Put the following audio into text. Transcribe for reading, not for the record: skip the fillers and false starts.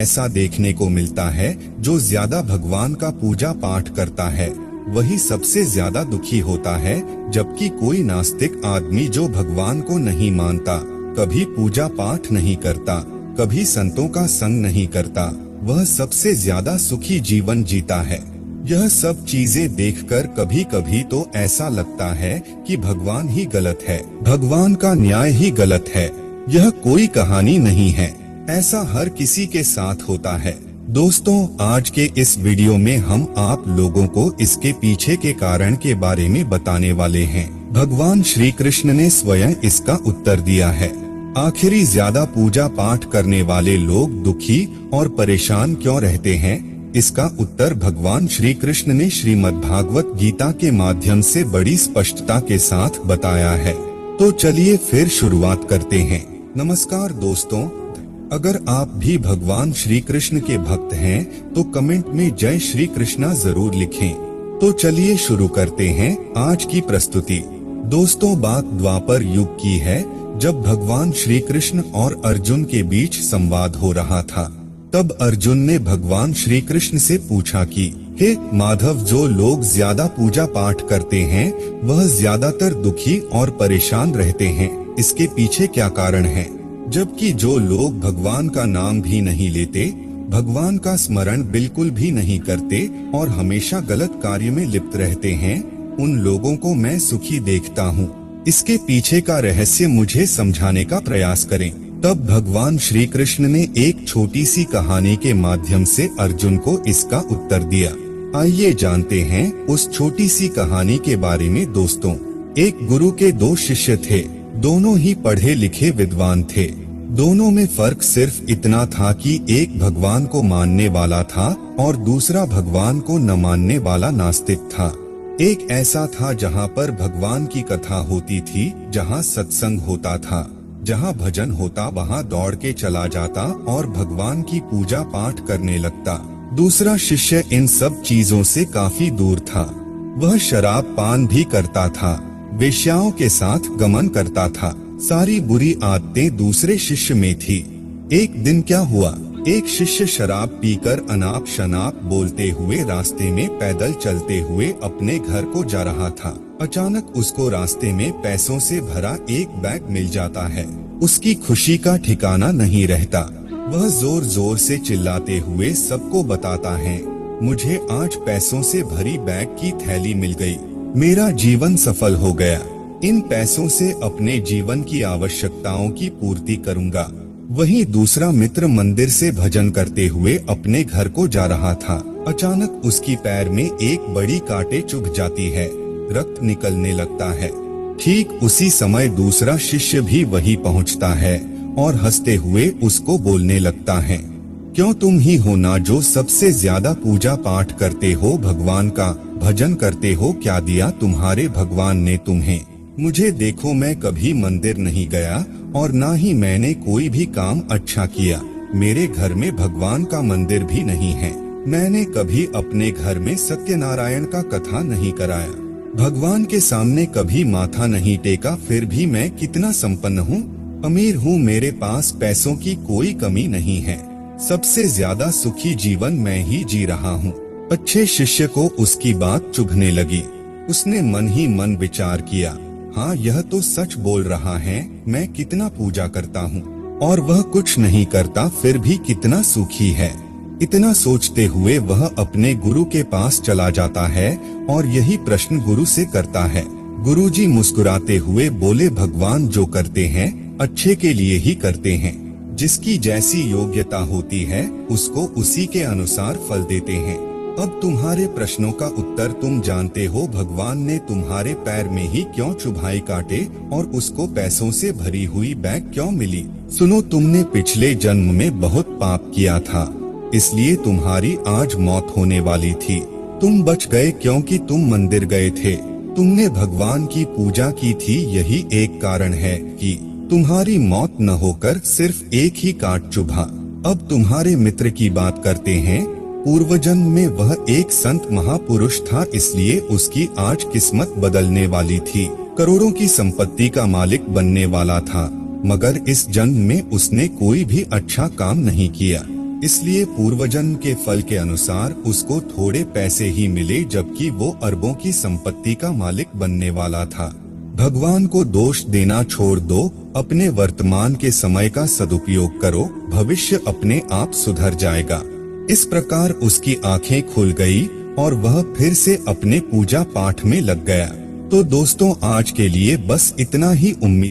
ऐसा देखने को मिलता है, जो ज्यादा भगवान का पूजा पाठ करता है वही सबसे ज्यादा दुखी होता है, जबकि कोई नास्तिक आदमी जो भगवान को नहीं मानता, कभी पूजा पाठ नहीं करता, कभी संतों का संग नहीं करता, वह सबसे ज्यादा सुखी जीवन जीता है। यह सब चीजें देखकर कभी कभी तो ऐसा लगता है कि भगवान ही गलत है, भगवान का न्याय ही गलत है। यह कोई कहानी नहीं है, ऐसा हर किसी के साथ होता है। दोस्तों, आज के इस वीडियो में हम आप लोगों को इसके पीछे के कारण के बारे में बताने वाले हैं। भगवान श्री कृष्ण ने स्वयं इसका उत्तर दिया है। आखिरी ज्यादा पूजा पाठ करने वाले लोग दुखी और परेशान क्यों रहते हैं? इसका उत्तर भगवान श्री कृष्ण ने श्रीमद्भागवत गीता के माध्यम से बड़ी स्पष्टता के साथ बताया है। तो चलिए फिर शुरुआत करते हैं। नमस्कार दोस्तों, अगर आप भी भगवान श्री कृष्ण के भक्त हैं तो कमेंट में जय श्री कृष्णा जरूर लिखें। तो चलिए शुरू करते हैं आज की प्रस्तुति। दोस्तों, बात द्वापर युग की है, जब भगवान श्री कृष्ण और अर्जुन के बीच संवाद हो रहा था। तब अर्जुन ने भगवान श्री कृष्ण से पूछा कि हे माधव, जो लोग ज्यादा पूजा पाठ करते हैं वह ज्यादातर दुखी और परेशान रहते हैं, इसके पीछे क्या कारण है? जबकि जो लोग भगवान का नाम भी नहीं लेते, भगवान का स्मरण बिल्कुल भी नहीं करते और हमेशा गलत कार्य में लिप्त रहते हैं, उन लोगों को मैं सुखी देखता हूँ। इसके पीछे का रहस्य मुझे समझाने का प्रयास करें। तब भगवान श्री कृष्ण ने एक छोटी सी कहानी के माध्यम से अर्जुन को इसका उत्तर दिया। आइए जानते हैं उस छोटी सी कहानी के बारे में। दोस्तों, एक गुरु के दो शिष्य थे, दोनों ही पढ़े लिखे विद्वान थे। दोनों में फर्क सिर्फ इतना था कि एक भगवान को मानने वाला था और दूसरा भगवान को न मानने वाला नास्तिक था। एक ऐसा था जहाँ पर भगवान की कथा होती थी, जहाँ सत्संग होता था, जहाँ भजन होता वहाँ दौड़ के चला जाता और भगवान की पूजा पाठ करने लगता। दूसरा शिष्य इन सब चीजों से काफी दूर था। वह शराब पान भी करता था, वेश्याओं के साथ गमन करता था। सारी बुरी आदतें दूसरे शिष्य में थी। एक दिन क्या हुआ, एक शिष्य शराब पीकर अनाप शनाप बोलते हुए रास्ते में पैदल चलते हुए अपने घर को जा रहा था। अचानक उसको रास्ते में पैसों से भरा एक बैग मिल जाता है। उसकी खुशी का ठिकाना नहीं रहता। वह जोर जोर से चिल्लाते हुए सबको बताता है, मुझे आज पैसों से भरी बैग की थैली मिल गई, मेरा जीवन सफल हो गया। इन पैसों से अपने जीवन की आवश्यकताओं की पूर्ति करूंगा। वहीं दूसरा मित्र मंदिर से भजन करते हुए अपने घर को जा रहा था। अचानक उसकी पैर में एक बड़ी कांटे चुभ जाती है, रक्त निकलने लगता है। ठीक उसी समय दूसरा शिष्य भी वहीं पहुंचता है और हंसते हुए उसको बोलने लगता है, क्यों तुम ही हो ना जो सबसे ज्यादा पूजा पाठ करते हो, भगवान का भजन करते हो, क्या दिया तुम्हारे भगवान ने तुम्हें? मुझे देखो, मैं कभी मंदिर नहीं गया और ना ही मैंने कोई भी काम अच्छा किया। मेरे घर में भगवान का मंदिर भी नहीं है। मैंने कभी अपने घर में सत्यनारायण का कथा नहीं कराया, भगवान के सामने कभी माथा नहीं टेका, फिर भी मैं कितना संपन्न हूँ, अमीर हूँ, मेरे पास पैसों की कोई कमी नहीं है। सबसे ज्यादा सुखी जीवन मैं ही जी रहा हूँ। अच्छे शिष्य को उसकी बात चुभने लगी। उसने मन ही मन विचार किया, हाँ यह तो सच बोल रहा है, मैं कितना पूजा करता हूँ और वह कुछ नहीं करता, फिर भी कितना सुखी है। इतना सोचते हुए वह अपने गुरु के पास चला जाता है और यही प्रश्न गुरु से करता है। गुरुजी मुस्कुराते हुए बोले, भगवान जो करते हैं अच्छे के लिए ही करते हैं। जिसकी जैसी योग्यता होती है उसको उसी के अनुसार फल देते हैं। अब तुम्हारे प्रश्नों का उत्तर तुम जानते हो। भगवान ने तुम्हारे पैर में ही क्यों चुभाई कांटे और उसको पैसों से भरी हुई बैग क्यों मिली? सुनो, तुमने पिछले जन्म में बहुत पाप किया था, इसलिए तुम्हारी आज मौत होने वाली थी। तुम बच गए क्योंकि तुम मंदिर गए थे, तुमने भगवान की पूजा की थी। यही एक कारण है कि तुम्हारी मौत न होकर सिर्फ एक ही कांट चुभा। अब तुम्हारे मित्र की बात करते हैं। पूर्व जन्म में वह एक संत महापुरुष था, इसलिए उसकी आज किस्मत बदलने वाली थी। करोड़ों की संपत्ति का मालिक बनने वाला था, मगर इस जन्म में उसने कोई भी अच्छा काम नहीं किया। इसलिए पूर्वजन्म के फल के अनुसार उसको थोड़े पैसे ही मिले, जबकि वो अरबों की संपत्ति का मालिक बनने वाला था। भगवान को दोष देना छोड़ दो, अपने वर्तमान के समय का सदुपयोग करो, भविष्य अपने आप सुधर जाएगा। इस प्रकार उसकी आंखें खुल गई और वह फिर से अपने पूजा पाठ में लग गया। तो दोस्तों, आज के लिए बस इतना ही। उम्मीद